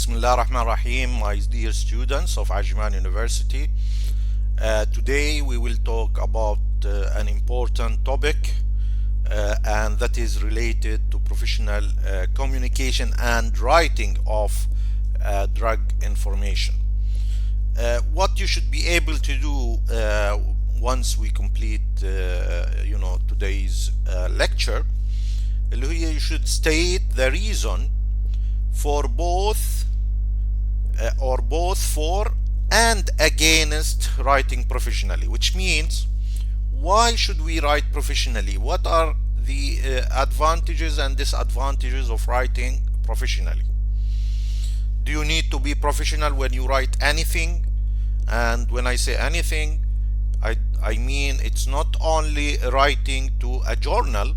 Bismillah ar-Rahman ar-Rahim, my dear students of Ajman University. Today we will talk about an important topic and that is related to professional communication and writing of drug information. What you should be able to do once we complete today's lecture, you should state the reason for both for and against writing professionally, which means why should we write professionally? What are the advantages and disadvantages of writing professionally? Do you need to be professional when you write anything? And when I say anything, I mean it's not only writing to a journal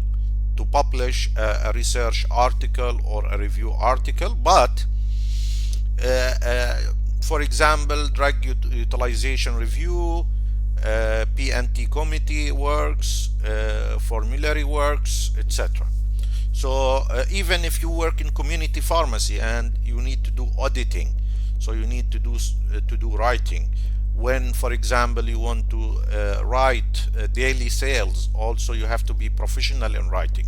to publish a research article or a review article, but for example, drug utilization review, P&T committee works, formulary works, etc. So even if you work in community pharmacy and you need to do auditing, so you need to do writing. When, for example, you want to write daily sales, also you have to be professional in writing.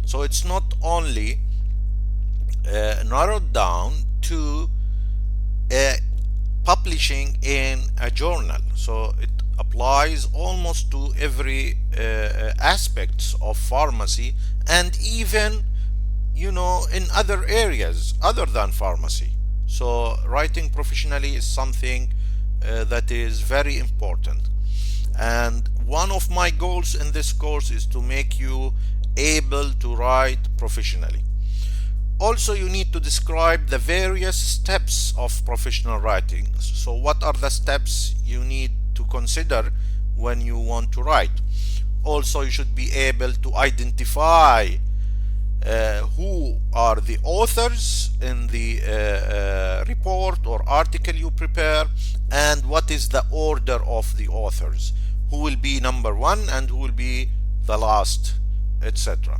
So it's not only narrowed down to publishing in a journal, so it applies almost to every aspects of pharmacy, and even in other areas other than pharmacy. So writing professionally is something that is very important, and one of my goals in this course is to make you able to write professionally. Also, you need to describe the various steps of professional writing. So what are the steps you need to consider when you want to write? Also, you should be able to identify who are the authors in the report or article you prepare, and what is the order of the authors, who will be number one and who will be the last, etc.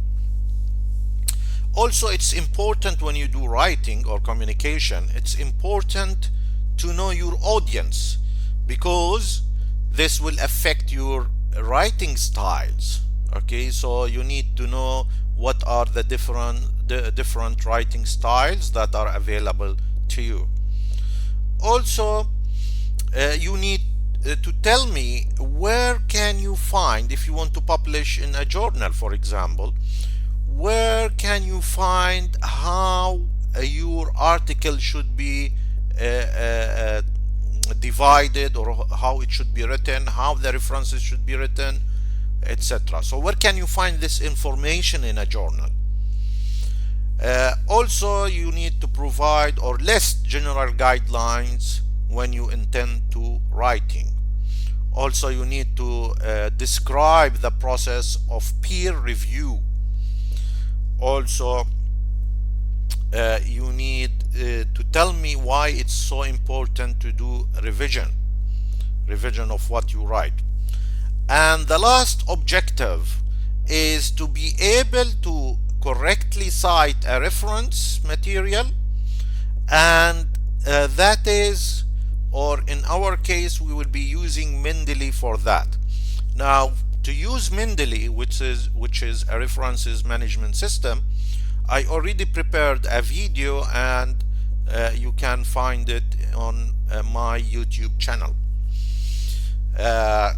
Also, it's important when you do writing or communication, it's important to know your audience, because this will affect your writing styles. Okay, so you need to know what are the different writing styles that are available to you. Also, you need to tell me where can you find, if you want to publish in a journal, for example, where can you find how your article should be divided, or how it should be written, how the references should be written, etc. So where can you find this information in a journal? Also, you need to provide or list general guidelines when you intend to writing. Also, you need to describe the process of peer review. Also, you need to tell me why it's so important to do revision of what you write. And the last objective is to be able to correctly cite a reference material, and that is, or in our case, we will be using Mendeley for that. Now, to use Mendeley, which is a references management system, I already prepared a video, and you can find it on my YouTube channel.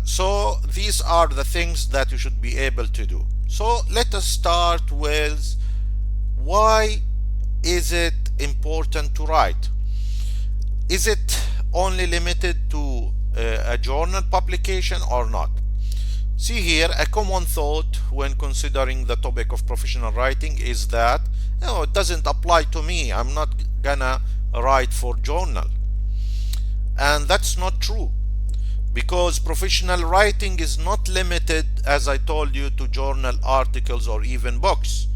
So these are the things that you should be able to do. So let us start with, why is it important to write? Is it only limited to a journal publication or not? See here, a common thought when considering the topic of professional writing is that, it doesn't apply to me, I'm not gonna write for journal. And that's not true, because professional writing is not limited, as I told you, to journal articles or even books.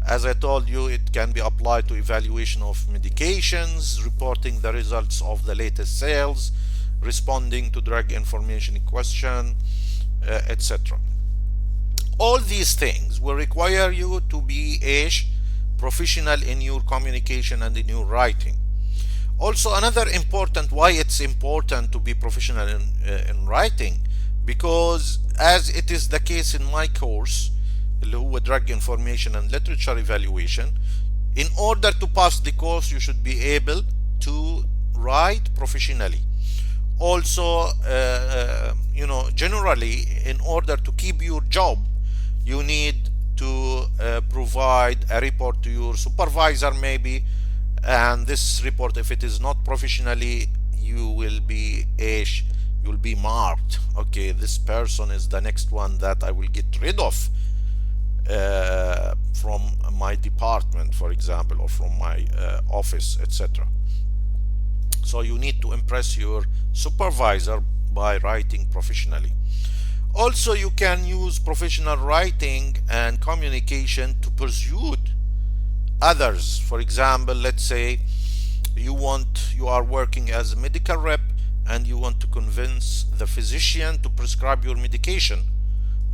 As I told you, it can be applied to evaluation of medications, reporting the results of the latest sales, responding to drug information question, etc. All these things will require you to be a professional in your communication and in your writing. Also, another important why it's important to be professional in writing, because as it is the case in my course اللي هو drug information and literature evaluation, in order to pass the course you should be able to write professionally. Also, generally, in order to keep your job, you need to provide a report to your supervisor maybe, and this report, if it is not professionally, you will be marked. Okay, this person is the next one that I will get rid of from my department, for example, or from my office, etc. So you need to impress your supervisor by writing professionally. Also, you can use professional writing and communication to persuade others. For example, let's say you are working as a medical rep and you want to convince the physician to prescribe your medication,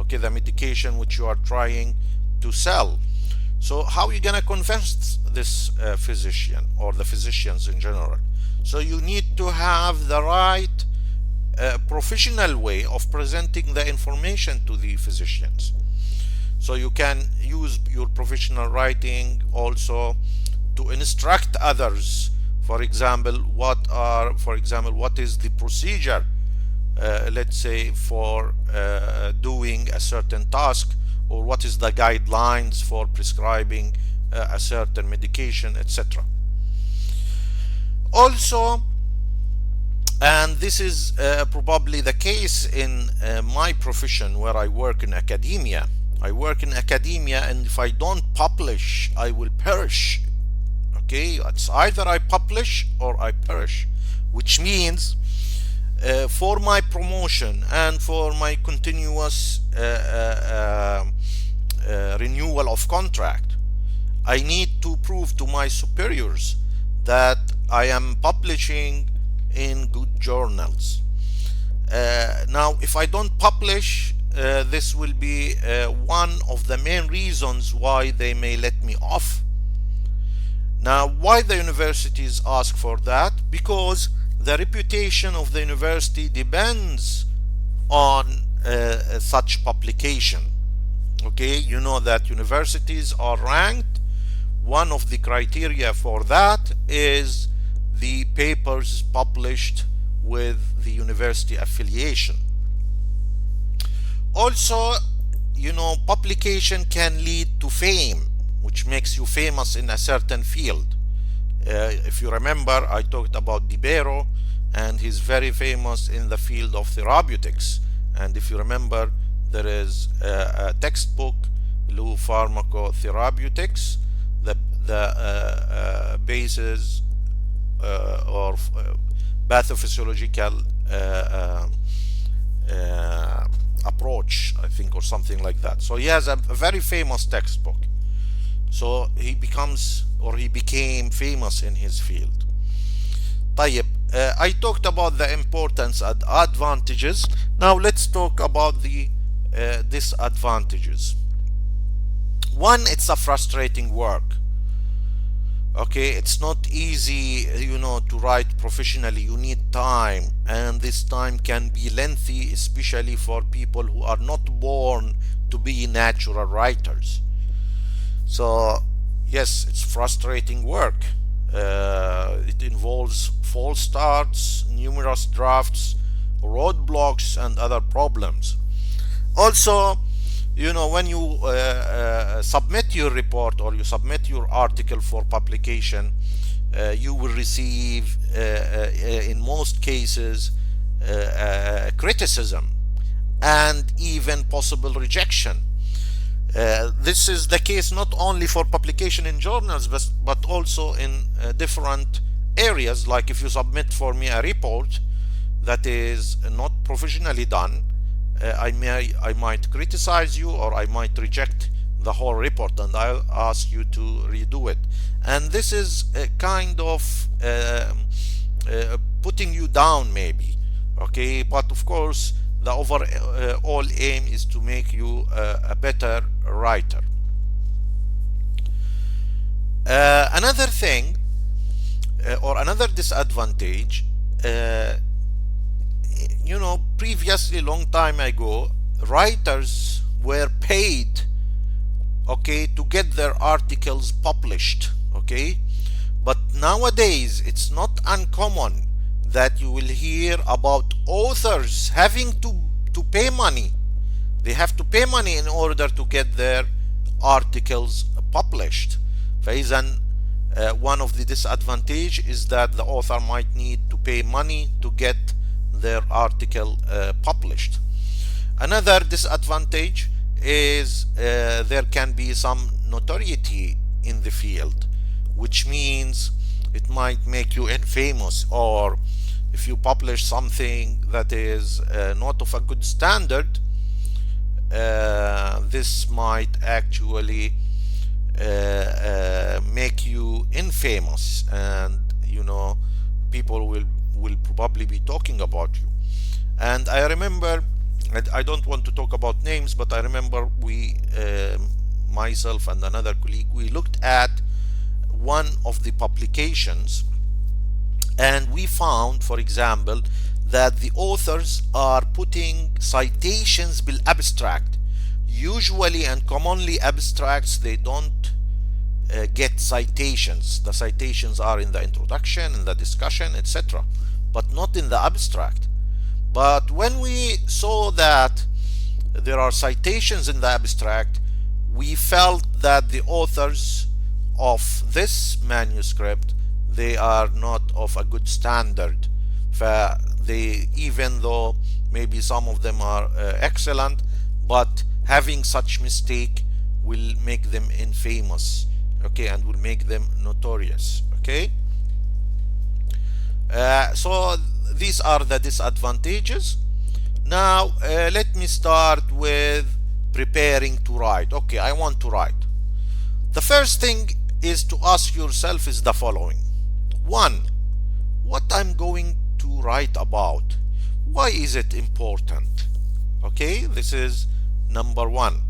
okay, the medication which you are trying to sell. So how are you gonna convince this physician or the physicians in general? So you need to have the right professional way of presenting the information to the physicians. So you can use your professional writing also to instruct others. For example, what is the procedure, let's say, for doing a certain task, or what is the guidelines for prescribing a certain medication, etc. Also, and this is probably the case in my profession where I work in academia. And if I don't publish, I will perish. Okay, it's either I publish or I perish, which means for my promotion and for my continuous renewal of contract, I need to prove to my superiors that I am publishing in good journals. Now, if I don't publish, this will be one of the main reasons why they may let me off. Now, why the universities ask for that? Because the reputation of the university depends on such publication. Okay, you know that universities are ranked. One of the criteria for that is the papers published with the university affiliation. Also, publication can lead to fame, which makes you famous in a certain field. If you remember, I talked about DiBero, and he's very famous in the field of therapeutics. And if you remember, there is a textbook, Pharmacotherapeutics, the basis or pathophysiological approach, I think, or something like that. So he has a very famous textbook. So he became famous in his field. طيب, I talked about the importance and advantages. Now let's talk about the disadvantages. One, it's a frustrating work. Okay, it's not easy, to write professionally. You need time, and this time can be lengthy, especially for people who are not born to be natural writers. So yes, it's frustrating work. It involves false starts, numerous drafts, roadblocks, and other problems. Also, when you submit your report or you submit your article for publication, you will receive in most cases criticism and even possible rejection. This is the case not only for publication in journals, but also in different areas. Like if you submit for me a report that is not professionally done, I might criticize you, or I might reject the whole report, and I'll ask you to redo it. And this is a kind of putting you down maybe. Okay, but of course the overall aim is to make you a better writer. Another Another disadvantage, uh, previously, long time ago, writers were paid, okay, to get their articles published, okay. But nowadays it's not uncommon that you will hear about authors having to pay money. They have to pay money in order to get their articles published. فإذا one of the disadvantage is that the author might need to pay money to get their article published. Another disadvantage is there can be some notoriety in the field, which means it might make you infamous, or if you publish something that is not of a good standard, this might actually make you infamous, and people will probably be talking about you. And I remember, and I don't want to talk about names, but I remember we myself and another colleague, we looked at one of the publications, and we found, for example, that the authors are putting citations bil abstract. Usually and commonly abstracts, they don't get citations. The citations are in the introduction, in the discussion, etc., but not in the abstract. But when we saw that there are citations in the abstract, we felt that the authors of this manuscript, they are not of a good standard. Even though maybe some of them are excellent, but having such mistake will make them infamous, okay, and will make them notorious, okay. So these are the disadvantages. Now let me start with preparing to write. Okay, I want to write. The first thing is to ask yourself is the following. One, what I'm going to write about, why is it important? Okay, this is number one.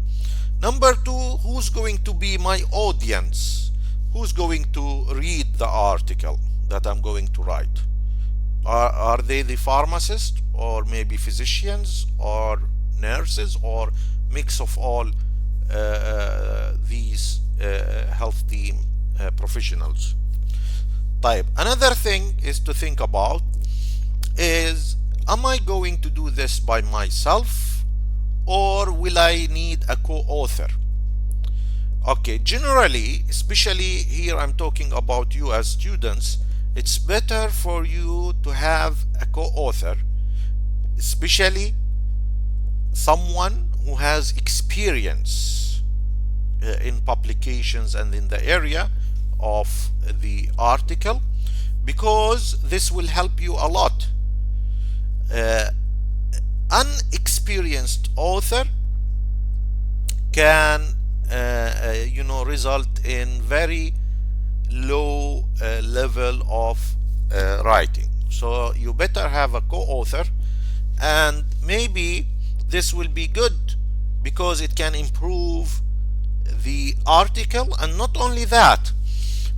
Number two, who's going to be my audience? Who's going to read the article that I'm going to write? Are they the pharmacists, or maybe physicians, or nurses, or mix of all these health team professionals? Type. Another thing is to think about is, am I going to do this by myself, or will I need a co-author? Okay, generally, especially here I'm talking about you as students, it's better for you to have a co-author, especially someone who has experience in publications and in the area of the article, because this will help you a lot. Unexperienced author can result in very low level of writing. So you better have a co-author, and maybe this will be good because it can improve the article. And not only that,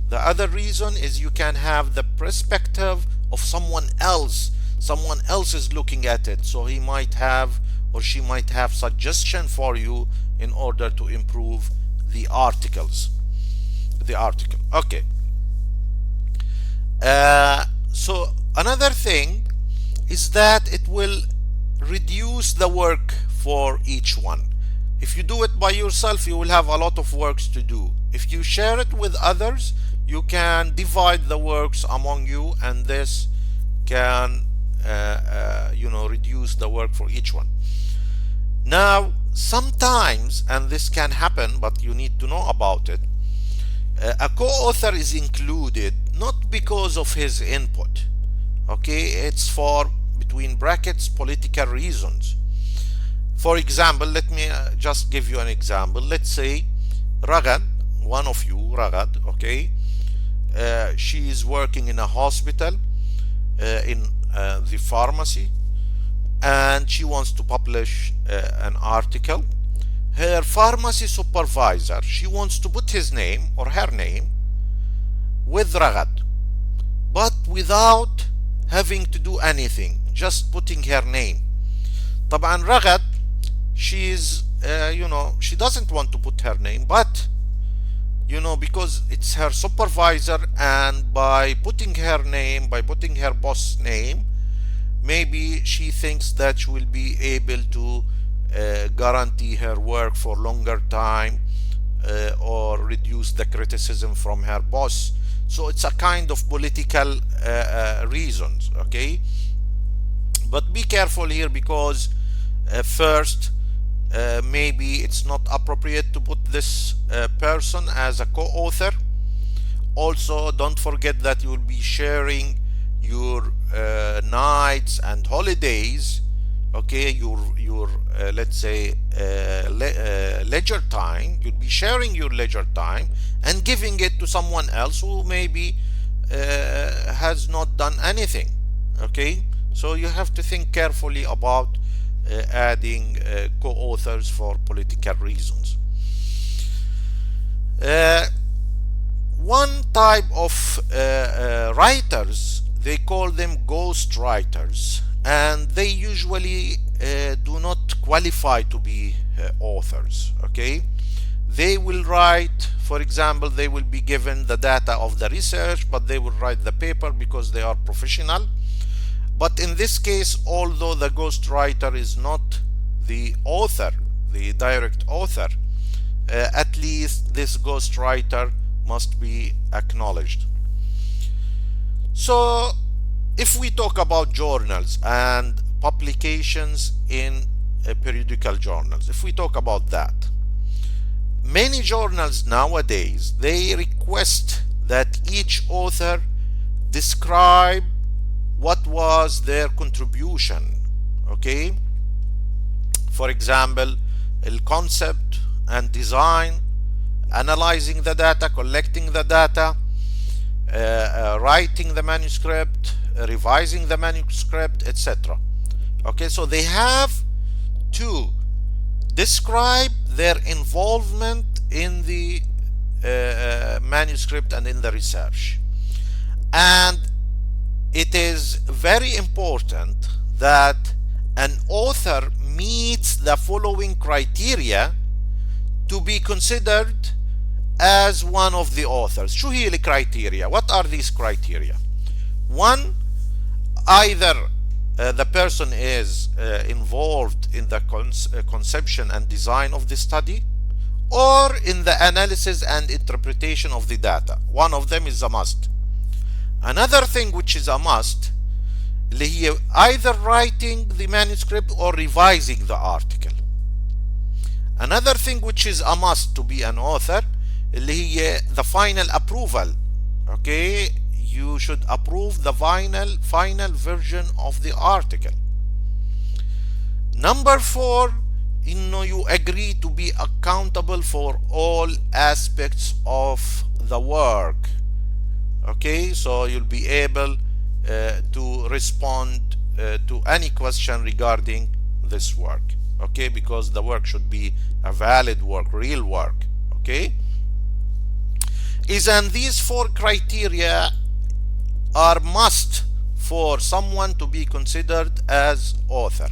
the other reason is you can have the perspective of someone else. Someone else is looking at it, so he might have, or she might have, suggestion for you in order to improve the article. Okay. So another thing is that it will reduce the work for each one. If you do it by yourself, you will have a lot of works to do. If you share it with others, you can divide the works among you, and this can reduce the work for each one. Now, sometimes, and this can happen, but you need to know about it, a co-author is included not because of his input. Okay, it's for, between brackets, political reasons. For example, let me just give you an example. Let's say Ragad, one of you, Ragad, okay, she is working in a hospital, in the pharmacy, and she wants to publish an article. Her pharmacy supervisor, she wants to put his name or her name with Ragad, but without having to do anything, just putting her name. طبعا رغد, she's she doesn't want to put her name, but because it's her supervisor, and by putting her name, by putting her boss name, maybe she thinks that she will be able to guarantee her work for longer time, or reduce the criticism from her boss. So it's a kind of political reasons, okay? But be careful here, because first, maybe it's not appropriate to put this person as a co-author. Also, don't forget that you will be sharing your nights and holidays, okay, your let's say leisure time. You'll be sharing your leisure time and giving it to someone else who maybe has not done anything, okay? So you have to think carefully about adding co-authors for political reasons. One type of writers, they call them ghost writers, and they usually do not qualify to be authors, okay? They will write, for example, they will be given the data of the research, but they will write the paper because they are professional. But in this case, although the ghostwriter is not the author, the direct author, at least this ghostwriter must be acknowledged. So if we talk about journals and publications in periodical journals, if we talk about that, many journals nowadays, they request that each author describe what was their contribution, okay? For example, the concept and design, analyzing the data, collecting the data, writing the manuscript, revising the manuscript, etc. Okay, so they have to describe their involvement in the manuscript and in the research. And it is very important that an author meets the following criteria to be considered as one of the authors. شو هي الكرايتيريا? What are these criteria? One, either the person is involved in the conception and design of the study, or in the analysis and interpretation of the data. One of them is a must. Another thing which is a must, اللي هي either writing the manuscript or revising the article. Another thing which is a must to be an author, اللي هي the final approval. Okay, you should approve the final version of the article. Number 4, you agree to be accountable for all aspects of the work. Okay, so you'll be able to respond to any question regarding this work, okay, because the work should be a valid work, real work, okay? And these 4 criteria are must for someone to be considered as author.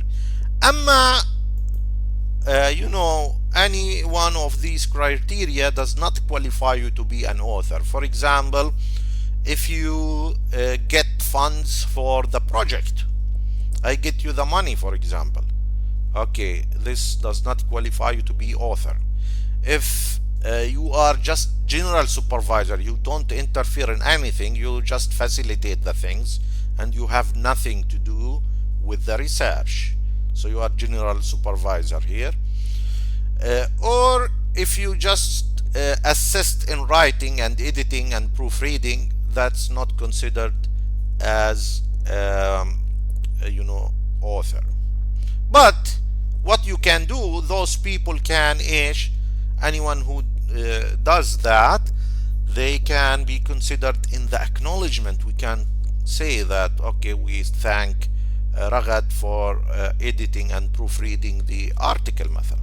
Any one of these criteria does not qualify you to be an author. For example, if you get funds for the project, I get you the money, for example, okay, this does not qualify you to be author. If you are just general supervisor, you don't interfere in anything, you just facilitate the things and you have nothing to do with the research, so you are general supervisor here. Or if you just assist in writing and editing and proofreading, that's not considered as author. But what you can do, those people can anyone who does that, they can be considered in the acknowledgement. We can say that, okay, we thank Ragad for editing and proofreading the article مثلا,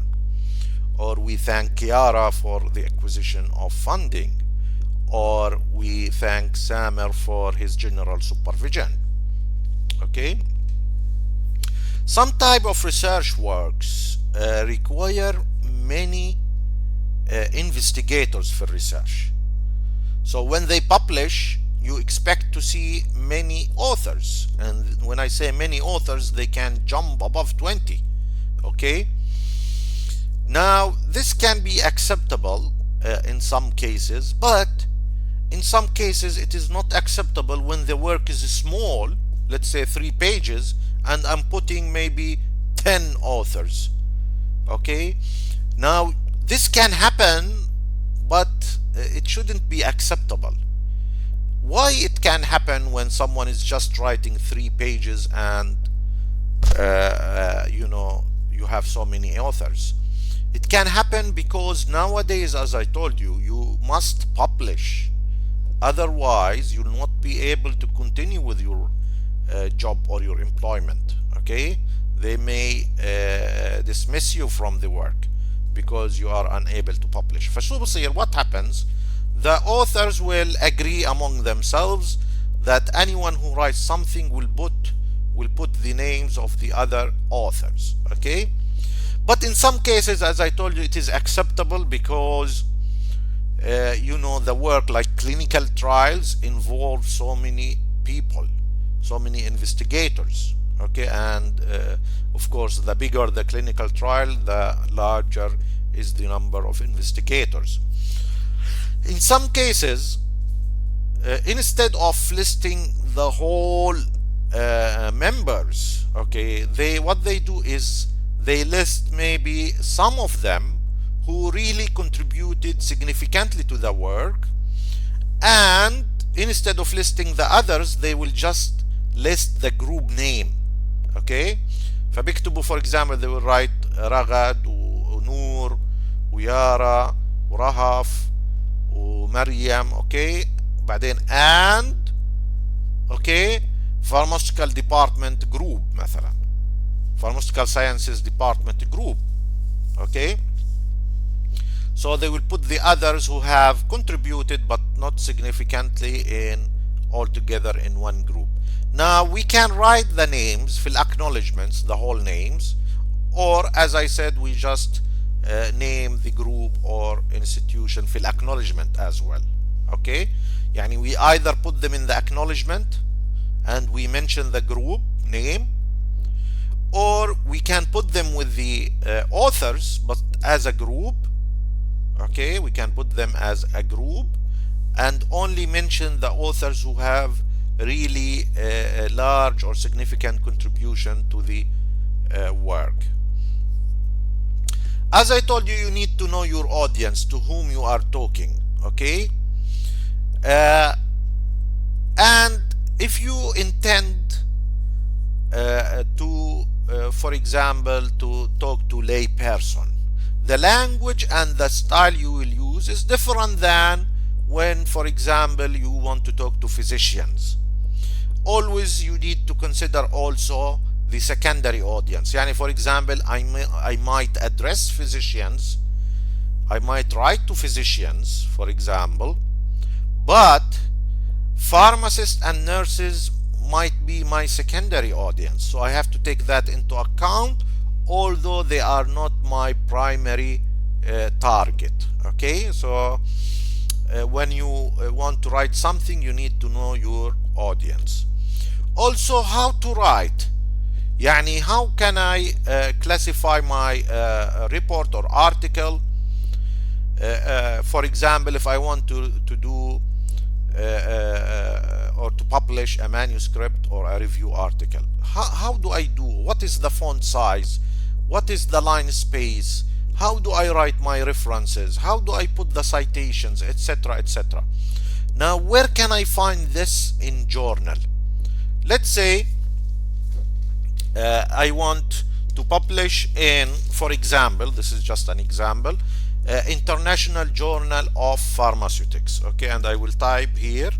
or we thank Kiara for the acquisition of funding, or we thank Samer for his general supervision. Okay, some type of research works require many investigators for research. So when they publish, you expect to see many authors, and when I say many authors, they can jump above 20. Okay, now this can be acceptable in some cases, but in some cases it is not acceptable when the work is small, let's say 3 pages, and I'm putting maybe 10 authors. Okay, now this can happen, but it shouldn't be acceptable. Why it can happen when someone is just writing 3 pages and you have so many authors? It can happen because nowadays, as I told you, you must publish, otherwise you'll not be able to continue with your job or your employment. Okay, they may dismiss you from the work because you are unable to publish. فشو بصير? What happens? The authors will agree among themselves that anyone who writes something will put the names of the other authors. Okay, but in some cases, as I told you, it is acceptable because the work like clinical trials involve so many people, so many investigators. Okay, and of course, the bigger the clinical trial, the larger is the number of investigators. In some cases, instead of listing the whole members, okay, what they do is they list maybe some of them who really contributed significantly to the work, and instead of listing the others, they will just list the group name. Okay, فبيكتبوا for example, they will write رغد ونور ويارا ورهف ومريم. Okay, بعدين and okay pharmaceutical department group مثلا, pharmaceutical sciences department group. Okay, so they will put the others who have contributed but not significantly all together in one group. Now we can write the names في acknowledgements, the whole names, or as I said, we just name the group or institution في acknowledgement as well. Okay, يعني we either put them in the acknowledgement and we mention the group name, or we can put them with the authors but as a group. Okay, we can put them as a group and only mention the authors who have really a large or significant contribution to the work. As I told you, you need to know your audience, to whom you are talking. Okay, and if you intend for example, to talk to lay person, the language and the style you will use is different than when, for example, you want to talk to physicians. Always you need to consider also the secondary audience. Yani, for example, I might address physicians, I might write to physicians, for example, but pharmacists and nurses might be my secondary audience. So I have to take that into account, although they are not my primary target. Okay, so when you want to write something, you need to know your audience. Also, how to write. يعني, how can I classify my report or article? For example, if I want to do or to publish a manuscript or a review article, how do I do? What is the font size? What is the line space? How do I write my references? How do I put the citations, etc., etc.? Now, where can I find this in journal? Let's say I want to publish in, for example, this is just an example, International Journal of Pharmaceutics. Okay, and I will type here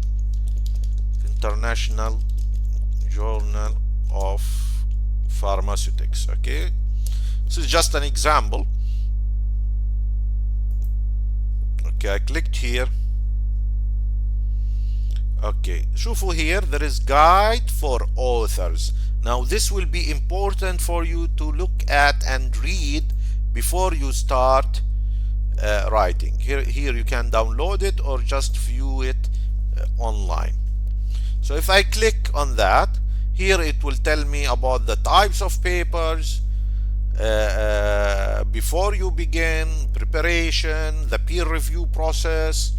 International Journal of Pharmaceutics. Okay, this is just an example. Okay, I clicked here Okay, شوفوا here there is guide for authors. Now this will be important for you to look at and read before you start writing. Here you can download it or just view it online. So if I click on that, here it will tell me about the types of papers, before you begin, preparation, the peer review process,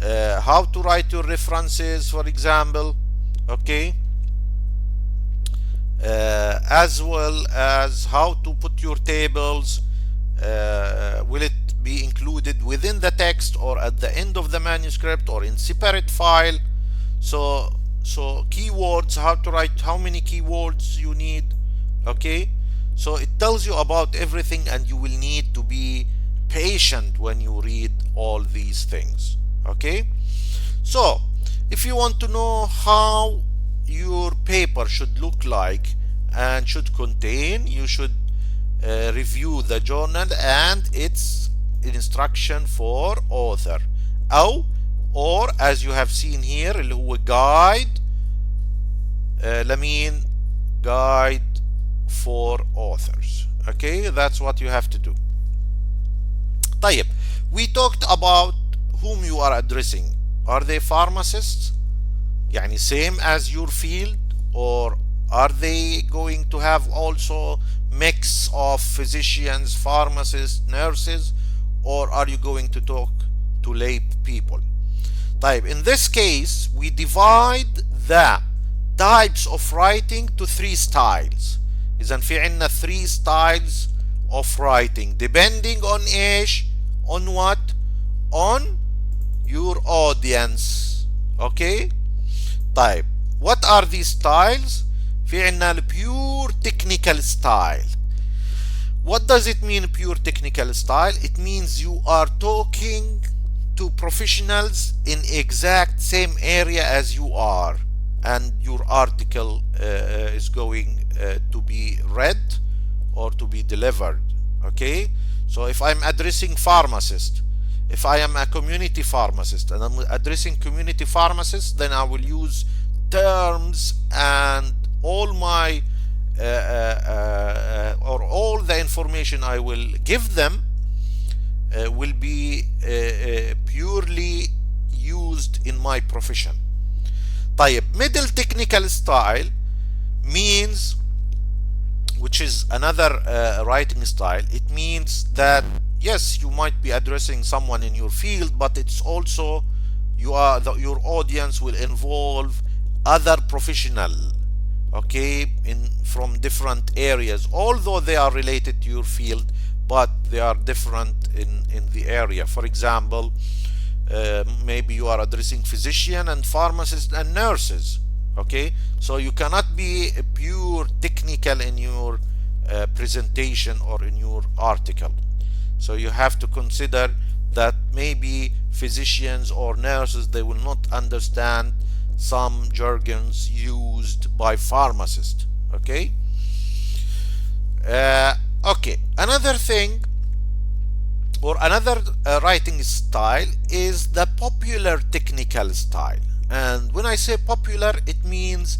how to write your references, for example, okay, as well as how to put your tables. Will it be included within the text or at the end of the manuscript or in separate file? So keywords, how to write, how many keywords you need, okay. So it tells you about everything, and you will need to be patient when you read all these things, okay. So if you want to know how your paper should look like and should contain, you should review the journal and its instruction for author, or as you have seen here اللي هو guide لمين guide for authors. Okay, that's what you have to do. طيب, we talked about whom you are addressing. Are they pharmacists, يعني same as your field, or are they going to have also mix of physicians, pharmacists, nurses, or are you going to talk to lay people? طيب, in this case we divide the types of writing to 3 styles. إذن في عنا 3 styles of writing depending on إيش, on what, on your audience, okay. طيب, what are these styles? في عنا ال pure technical style. What does it mean, pure technical style? It means you are talking to professionals in exact same area as you are, and your article is going to be read or to be delivered, okay. So if I'm addressing pharmacists, if I am a community pharmacist and I'm addressing community pharmacists, then I will use terms, and all my or all the information I will give them will be purely used in my profession. طيب, middle technical style means, which is another writing style, it means that yes, you might be addressing someone in your field, but it's also your audience will involve other professional, okay, from different areas, although they are related to your field, but they are different in the area. For example, maybe you are addressing physician and pharmacists and nurses, okay. So you cannot be pure technical in your presentation or in your article. So you have to consider that maybe physicians or nurses, they will not understand some jargons used by pharmacists, okay. Okay, another thing, or another writing style is the popular technical style. And when I say popular, it means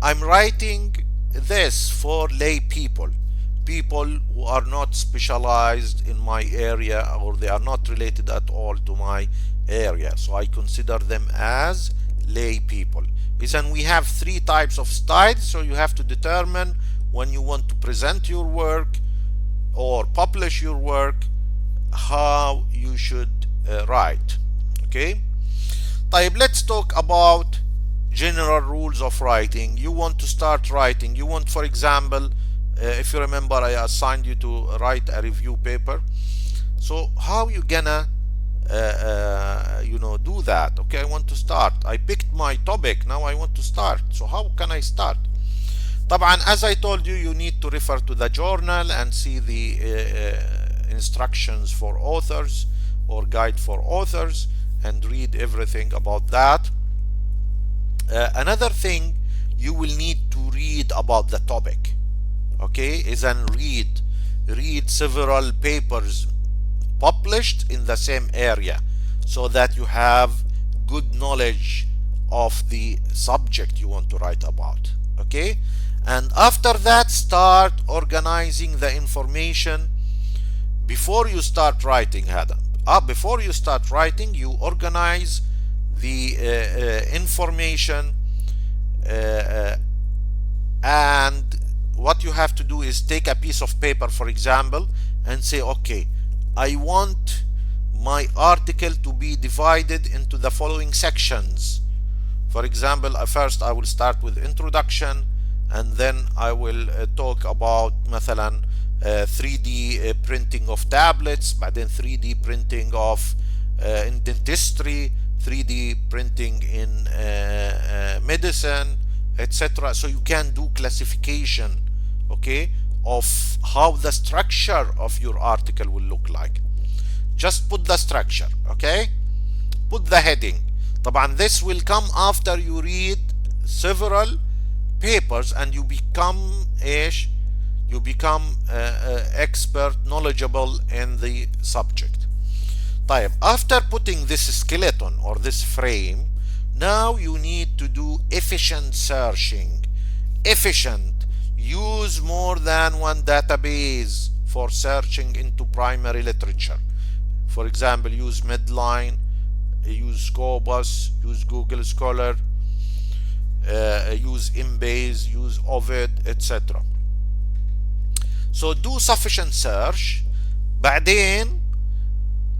I'm writing this for lay people who are not specialized in my area, or they are not related at all to my area. So I consider them as lay people. And we have 3 types of styles, so you have to determine when you want to present your work or publish your work how you should write, okay. طيب, let's talk about general rules of writing. You want to start writing, you want, for example, if you remember, I assigned you to write a review paper. So how you gonna do that? Okay, I want to start, I picked my topic, now I want to start. So how can I start? طبعا, as I told you, you need to refer to the journal and see the instructions for authors or guide for authors and read everything about that. Another thing, you will need to read about the topic, okay. Read several papers published in the same area, so that you have good knowledge of the subject you want to write about. Okay, and after that start organizing the information before you start writing. Before you start writing, you organize the information, and what you have to do is take a piece of paper, for example, and say, okay, I want my article to be divided into the following sections. For example, first I will start with introduction, and then I will talk about مثلا 3D printing of tablets, بعدين 3D printing of in dentistry, 3D printing in medicine, etc. So you can do classification, okay, of how the structure of your article will look like. Just put the structure, okay, put the heading. طبعا this will come after you read several papers and you become you become expert, knowledgeable in the subject. طيب, after putting this skeleton or this frame, now you need to do efficient searching. Efficient, use more than one database for searching into primary literature. For example, use Medline, use Scopus, use Google Scholar, use Embase, use Ovid, etc. So do sufficient search. بعدين,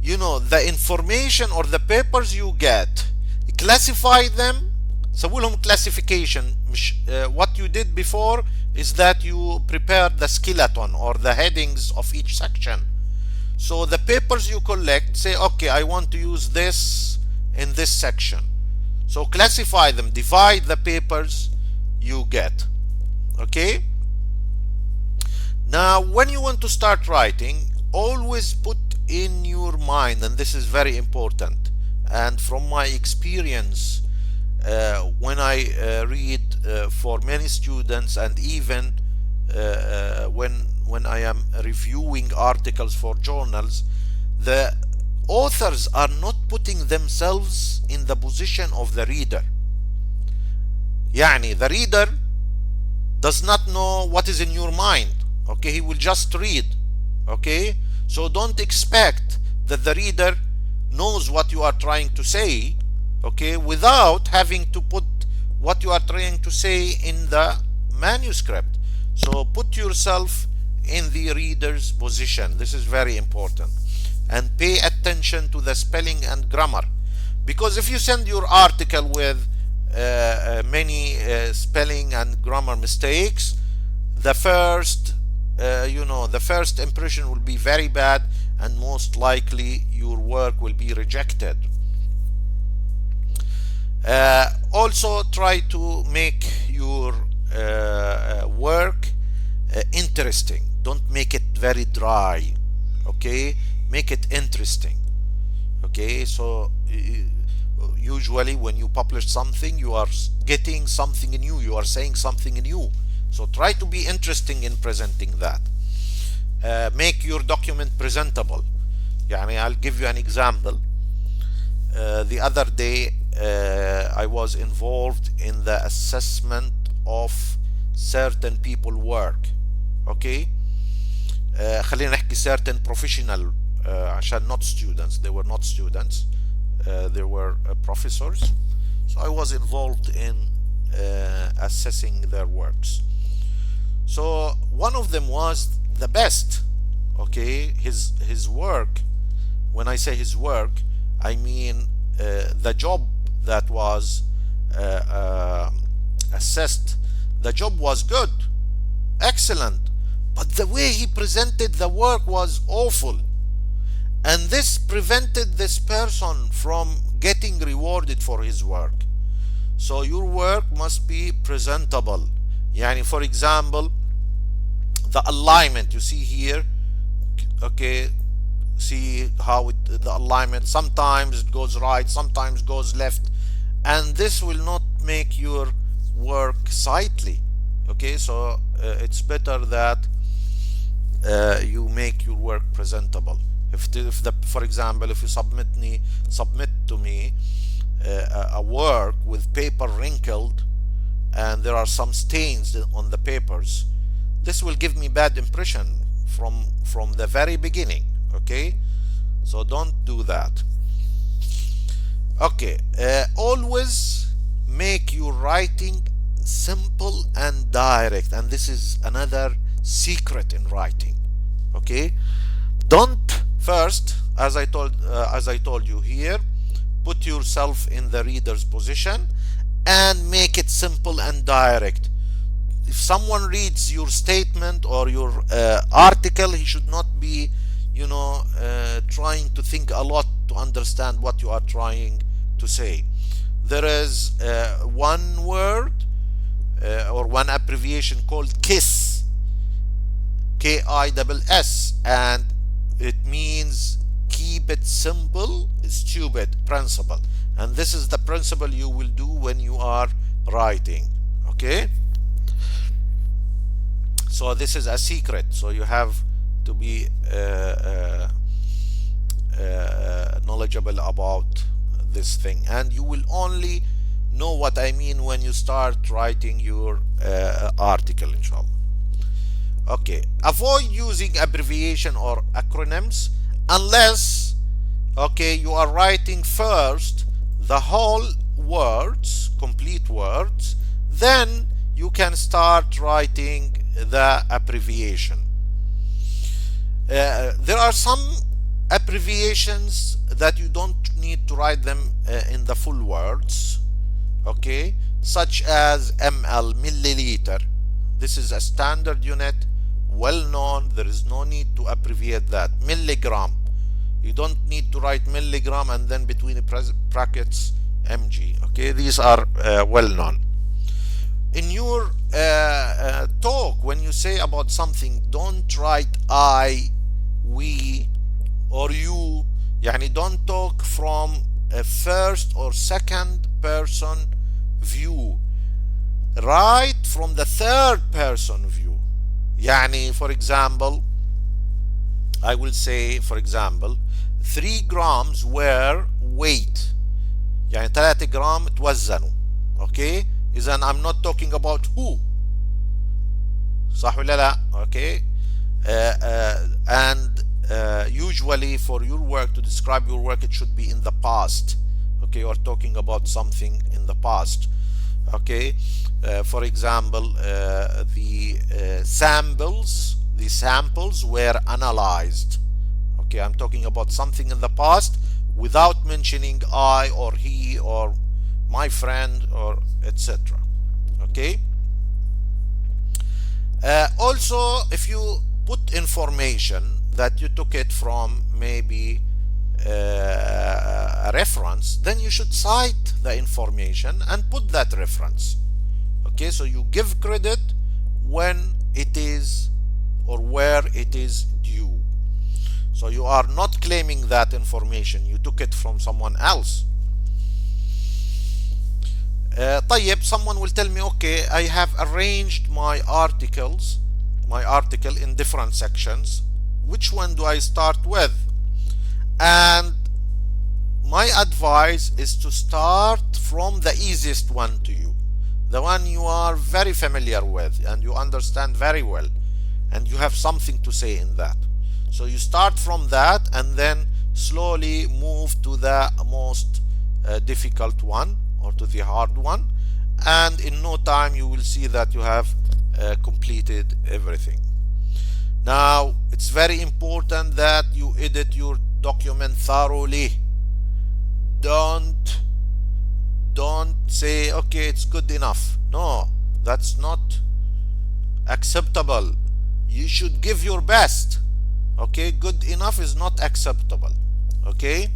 you know, the information or the papers you get, classify them. سووا لهم classification. مش, what you did before is that you prepared the skeleton or the headings of each section. So the papers you collect, say, okay, I want to use this in this section. So classify them, divide the papers you get. Okay? Now, when you want to start writing, always put in your mind, and this is very important, and from my experience, when I read for many students, and even when I am reviewing articles for journals, the authors are not putting themselves in the position of the reader. يعني the reader does not know what is in your mind. Okay, he will just read. Okay, so don't expect that the reader knows what you are trying to say, okay, without having to put what you are trying to say in the manuscript. So put yourself in the reader's position. This is very important. And pay attention to the spelling and grammar, because if you send your article with many spelling and grammar mistakes, the first the first impression will be very bad, and most likely your work will be rejected. Also try to make your work interesting. Don't make it very dry. Okay, make it interesting. Okay, so usually when you publish something, you are getting something new, you are saying something new. So try to be interesting in presenting that. Make your document presentable. يعني I'll give you an example. The other day I was involved in the assessment of certain people work. Okay, خلينا نحكي certain professional عشان not students. They were not students, they were professors. So I was involved in assessing their works. So one of them was the best. Okay, his work, when I say his work, I mean the job that was assessed. The job was good, excellent, but the way he presented the work was awful, and this prevented this person from getting rewarded for his work. So your work must be presentable. يعني for example, the alignment you see here, okay, see how the alignment, sometimes it goes right, sometimes goes left, and this will not make your work sightly. Okay, so it's better that you make your work presentable. For example, if you submit to me a work with paper wrinkled and there are some stains on the papers, this will give me bad impression from the very beginning. Okay, so don't do that. Okay, always make your writing simple and direct, and this is another secret in writing. Okay, don't first, as I told you here, put yourself in the reader's position and make it simple and direct. If someone reads your statement or your article, he should not be, trying to think a lot to understand what you are trying to say. There is one word or one abbreviation called KISS, KISS, and it means keep it simple, stupid principle. And this is the principle you will do when you are writing. Okay, so this is a secret, so you have to be knowledgeable about this thing, and you will only know what I mean when you start writing your article, inshallah. Okay, avoid using abbreviation or acronyms unless, okay, you are writing first the whole words, complete words, then you can start writing the abbreviation. There are some abbreviations that you don't need to write them in the full words, okay, such as ml, milliliter. This is a standard unit, well known. There is no need to abbreviate that. Milligram, you don't need to write milligram and then between brackets mg. Okay, these are well known. In your talk, when you say about something, don't write I, we, or you. Yani don't talk from a first or second person view. Write from the third person view. Yani, for example, I will say, for example, 3 grams were weight. يعني 3 جرام توزنوا. Okay, إذن I'm not talking about who. صح ولا لا؟ Okay, and usually for your work, to describe your work, it should be in the past. Okay, you're talking about something in the past. Okay, for example, the samples were analyzed. Okay, I'm talking about something in the past without mentioning I or he or my friend or etc. Okay, also if you put information that you took it from maybe a reference, then you should cite the information and put that reference. Okay, so you give credit when it is or where it is due. So you are not claiming that information, you took it from someone else. طيب, someone will tell me, okay, I have arranged my article in different sections. Which one do I start with? And my advice is to start from the easiest one to you, the one you are very familiar with and you understand very well, and you have something to say in that. So you start from that and then slowly move to the most difficult one or to the hard one, and in no time you will see that you have completed everything. Now, it's very important that you edit your document thoroughly. Don't say, okay, it's good enough. No, that's not acceptable. You should give your best. Okay, good enough is not acceptable. Okay,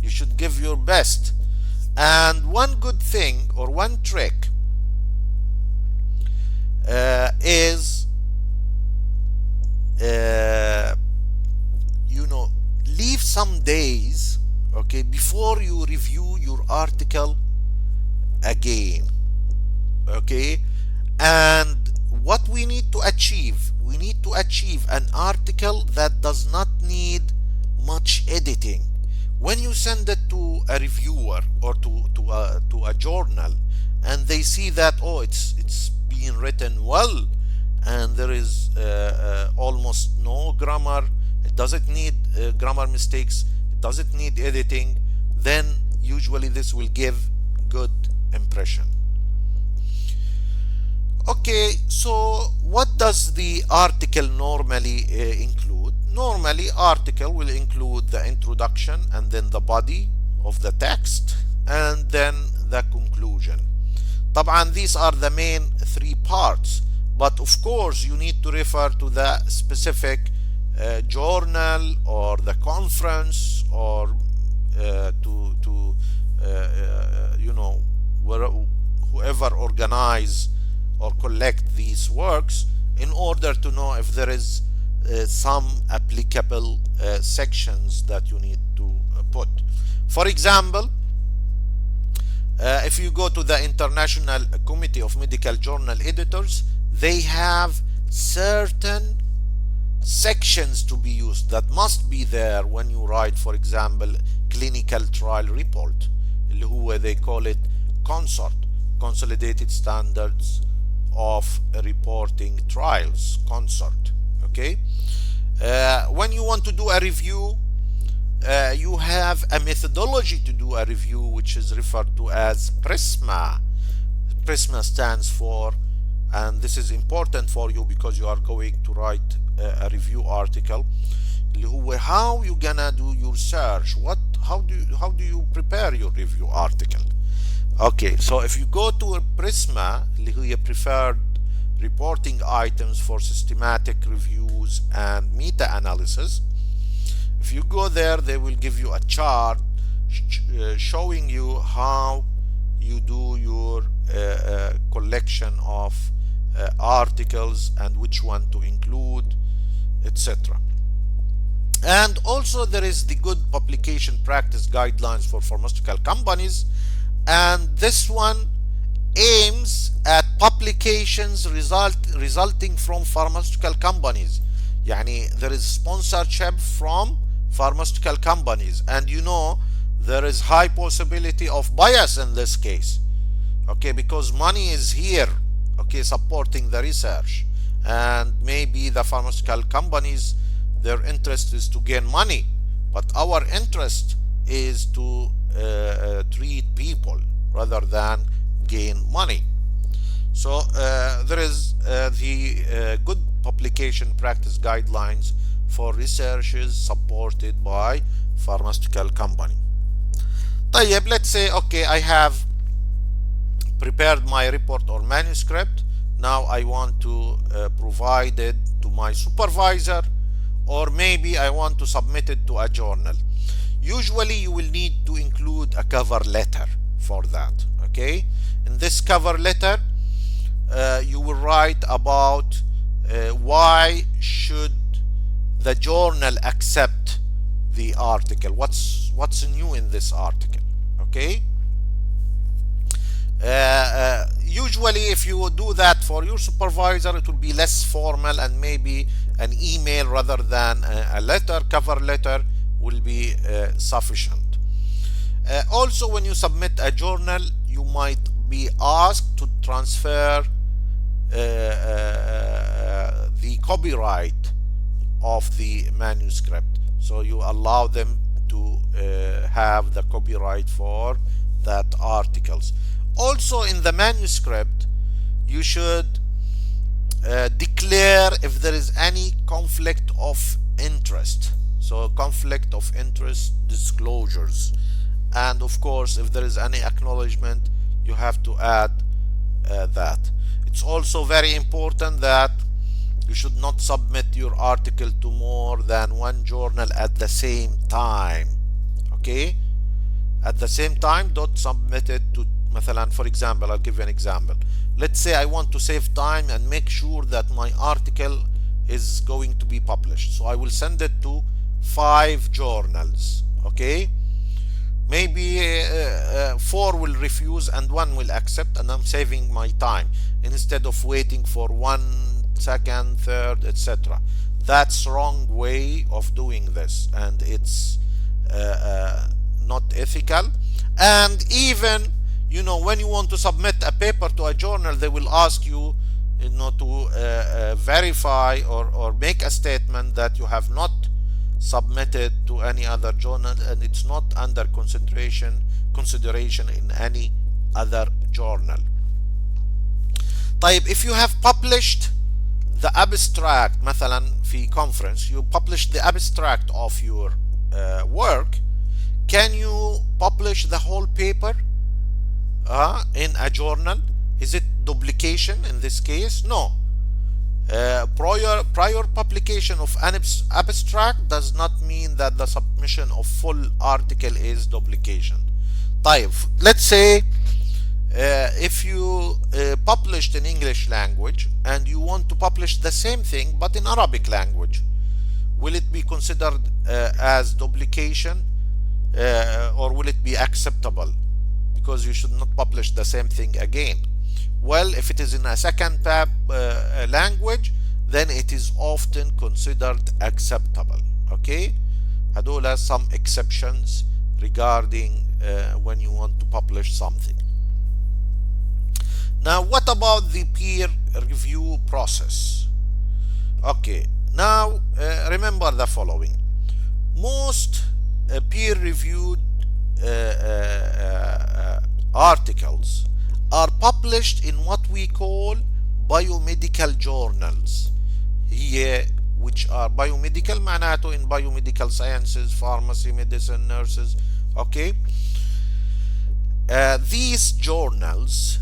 you should give your best. And one good thing or one trick is leave some days, okay, before you review your article again. Okay, and what we need to achieve an article that does not need much editing. When you send it to a reviewer or to a journal, and they see that, oh, it's being written well, and there is almost no grammar, it doesn't need grammar mistakes, it doesn't need editing, then usually this will give good impression. Okay, so what does the article normally include? Normally, article will include the introduction and then the body of the text and then the conclusion. طبعا these are the main three parts, but of course you need to refer to the specific journal or the conference or to you know, whoever organize or collect these works, in order to know if there is some applicable sections that you need to put. For example, if you go to the International Committee of Medical Journal Editors, they have certain sections to be used that must be there when you write, for example, clinical trial report, اللي هو they call it CONSORT, Consolidated Standards of Reporting Trials, CONSORT. Okay, when you want to do a review, you have a methodology to do a review which is referred to as PRISMA. PRISMA stands for, and this is important for you because you are going to write a review article, how you gonna do your search, how do you prepare your review article. Okay, so if you go to a PRISMA, اللي هي preferred reporting items for systematic reviews and meta-analysis, if you go there, they will give you a chart showing you how you do your collection of articles and which one to include, etc. And also there is the good publication practice guidelines for pharmaceutical companies, and this one aims at publications resulting from pharmaceutical companies. يعني there is sponsorship from pharmaceutical companies, and you know there is high possibility of bias in this case, okay, because money is here, okay, supporting the research, and maybe the pharmaceutical companies, their interest is to gain money, but our interest is to treat people rather than gain money. So there is the good publication practice guidelines for researches supported by pharmaceutical company. طيب, let's say, okay, I have prepared my report or manuscript. Now I want to provide it to my supervisor, or maybe I want to submit it to a journal. Usually you will need to include a cover letter for that. Okay, in this cover letter you will write about why should the journal accept the article, what's new in this article. Okay, usually if you do that for your supervisor, it will be less formal, and maybe an email rather than a letter, cover letter will be sufficient. Also, when you submit a journal, you might be asked to transfer the copyright of the manuscript, so you allow them to have the copyright for that articles. Also, in the manuscript, you should declare if there is any conflict of interest, so conflict of interest disclosures, and of course if there is any acknowledgement, you have to add that. It's also very important that you should not submit your article to more than one journal at the same time. Okay, at the same time, don't submit it to, مثلا, for example, I'll give you an example. Let's say I want to save time and make sure that my article is going to be published, so I will send it to 5 journals. Okay, maybe 4 will refuse and 1 will accept, and I'm saving my time instead of waiting for 1, 2nd, 3rd, etc. That's wrong way of doing this, and it's not ethical. And even, when you want to submit a paper to a journal, they will ask you, to verify or make a statement that you have not submitted to any other journal and it's not under consideration in any other journal. طيب, if you have published the abstract, مثلا في conference, you published the abstract of your work, can you publish the whole paper in a journal? Is it duplication in this case? No. Prior publication of an abstract does not mean that the submission of full article is duplication. طيب, let's say if you published in English language and you want to publish the same thing but in Arabic language, will it be considered as duplication or will it be acceptable? Because you should not publish the same thing again. Well, if it is in a second language, then it is often considered acceptable. Okay, هدول some exceptions regarding when you want to publish something. Now, what about the peer review process? Okay, now remember the following. Most peer-reviewed articles are published in what we call biomedical journals here, which are biomedical معناته in biomedical sciences, pharmacy, medicine, nurses. Okay, these journals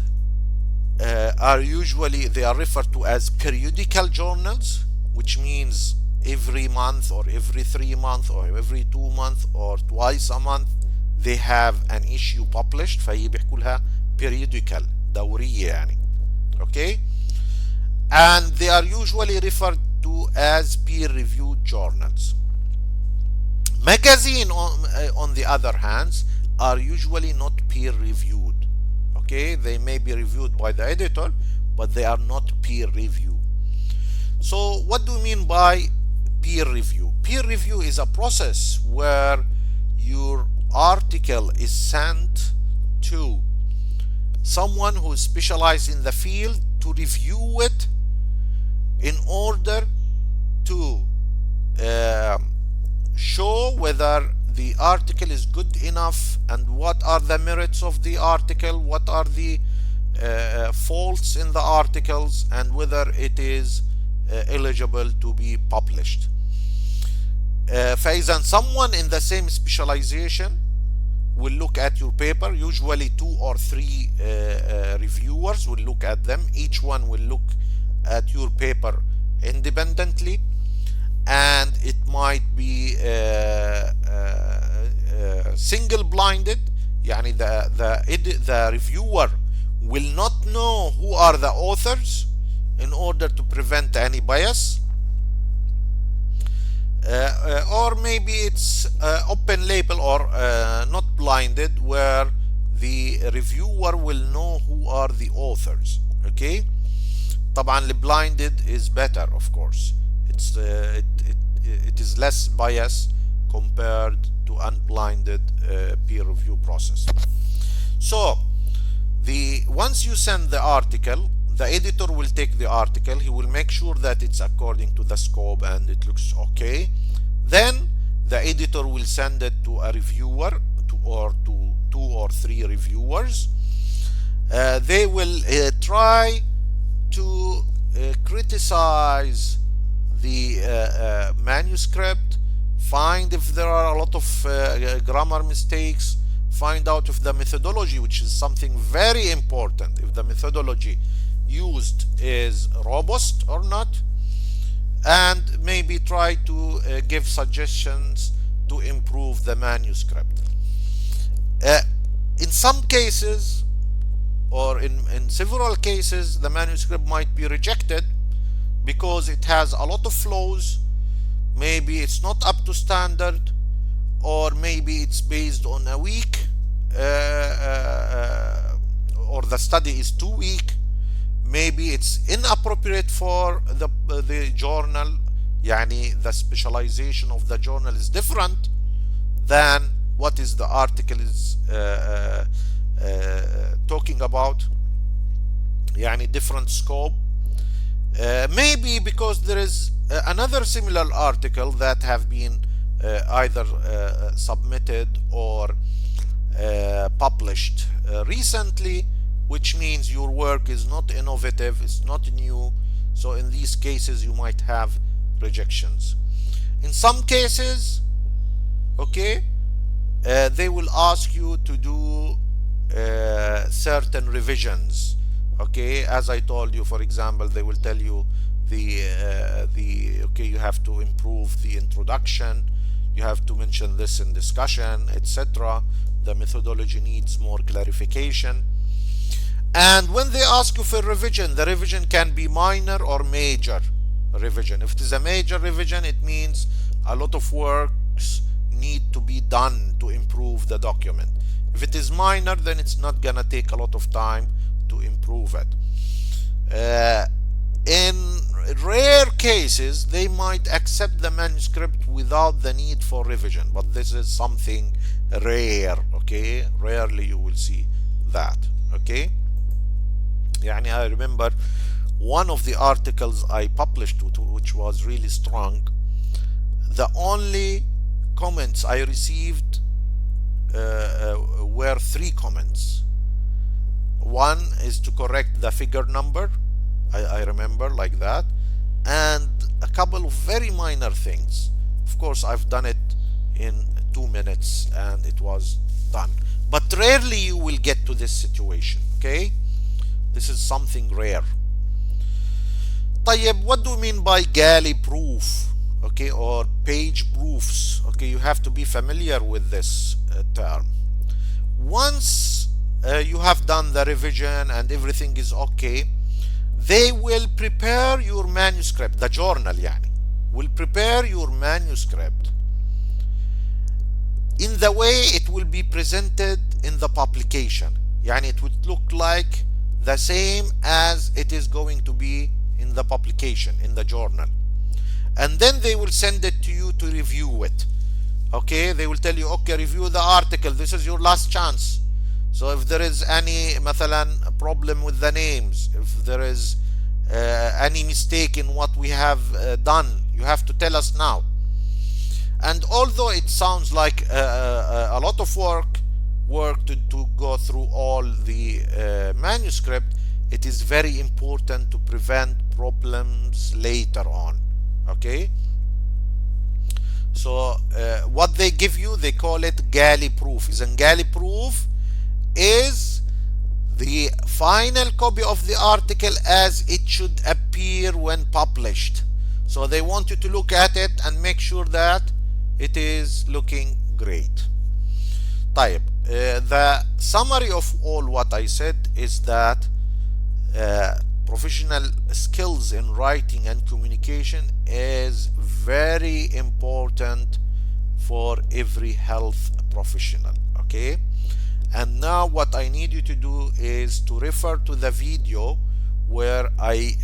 are usually, they are referred to as periodical journals, which means every month or every 3 months or every 2 months or twice a month they have an issue published, فهي بيحكوا لها periodical, دورية يعني. Okay, and they are usually referred to as peer-reviewed journals. Magazine on the other hand are usually not peer-reviewed. Okay, they may be reviewed by the editor, but they are not peer review. So what do we mean by peer review? Peer review is a process where your article is sent to someone who is specialized in the field to review it in order to show whether the article is good enough and what are the merits of the article, what are the faults in the articles, and whether it is eligible to be published. فإذا someone in the same specialization will look at your paper. Usually 2 or 3 reviewers will look at them. Each one will look at your paper independently, and it might be single-blinded. يعني the reviewer will not know who are the authors in order to prevent any bias. Or maybe it's open label or not blinded, where the reviewer will know who are the authors. Okay, طبعا the blinded is better, of course. It is less bias compared to unblinded peer review process. So once you send the article, the editor will take the article. He will make sure that it's according to the scope and it looks okay. Then the editor will send it to a reviewer, to 2 or 3 reviewers. They will try to criticize the manuscript, find if there are a lot of grammar mistakes, find out if the methodology, which is something very important, if the methodology used is robust or not, and maybe try to give suggestions to improve the manuscript. In some cases, or in several cases, the manuscript might be rejected because it has a lot of flaws. Maybe it's not up to standard, or maybe it's based on a weak, or the study is too weak. Maybe it's inappropriate for the journal. يعني the specialization of the journal is different than what is the article is talking about. يعني different scope. Maybe because there is another similar article that have been either submitted or published recently, which means your work is not innovative, it's not new. So in these cases you might have rejections. In some cases, okay, they will ask you to do certain revisions. Okay, as I told you, for example, they will tell you okay, you have to improve the introduction, you have to mention this in discussion, etc. The methodology needs more clarification. And when they ask you for revision, the revision can be minor or major revision. If it is a major revision, it means a lot of works need to be done to improve the document. If it is minor, then it's not gonna take a lot of time to improve it. In rare cases, they might accept the manuscript without the need for revision, but this is something rare. Okay, rarely you will see that. Okay, يعني I remember one of the articles I published, which was really strong, the only comments I received were 3 comments. One is to correct the figure number, I remember, like that, and a couple of very minor things. Of course, I've done it in 2 minutes and it was done, but rarely you will get to this situation. Okay, this is something rare. طيب, what do you mean by galley proof? Okay, or page proofs? Okay, you have to be familiar with this term. Once you have done the revision and everything is okay, they will prepare your manuscript. The journal يعني will prepare your manuscript in the way it will be presented in the publication. يعني it would look like the same as it is going to be in the publication, in the journal. And then they will send it to you to review it. Okay, they will tell you, okay, review the article, this is your last chance. So if there is any مثلا problem with the names, if there is any mistake in what we have done, you have to tell us now. And although it sounds like a lot of work to go through all the manuscript, it is very important to prevent problems later on. Okay, so what they give you, they call it galley proof. And galley proof is the final copy of the article as it should appear when published. So they want you to look at it and make sure that it is looking great. طيب, the summary of all what I said is that professional skills in writing and communication is very important for every health professional. Okay, and now what I need you to do is to refer to the video where I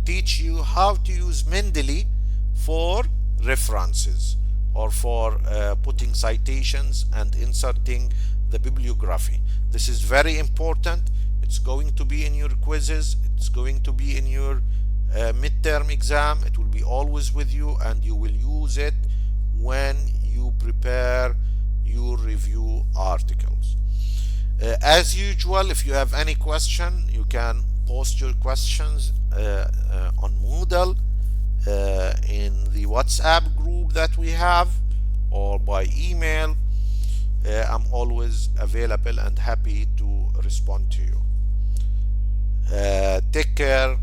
teach you how to use Mendeley for references or for putting citations and inserting the bibliography. This is very important. It's going to be in your quizzes, it's going to be in your midterm exam, it will be always with you, and you will use it when you prepare your review articles. As usual, if you have any question, you can post your questions on Moodle in the WhatsApp group that we have, or by email. I'm always available and happy to respond to you. Take care.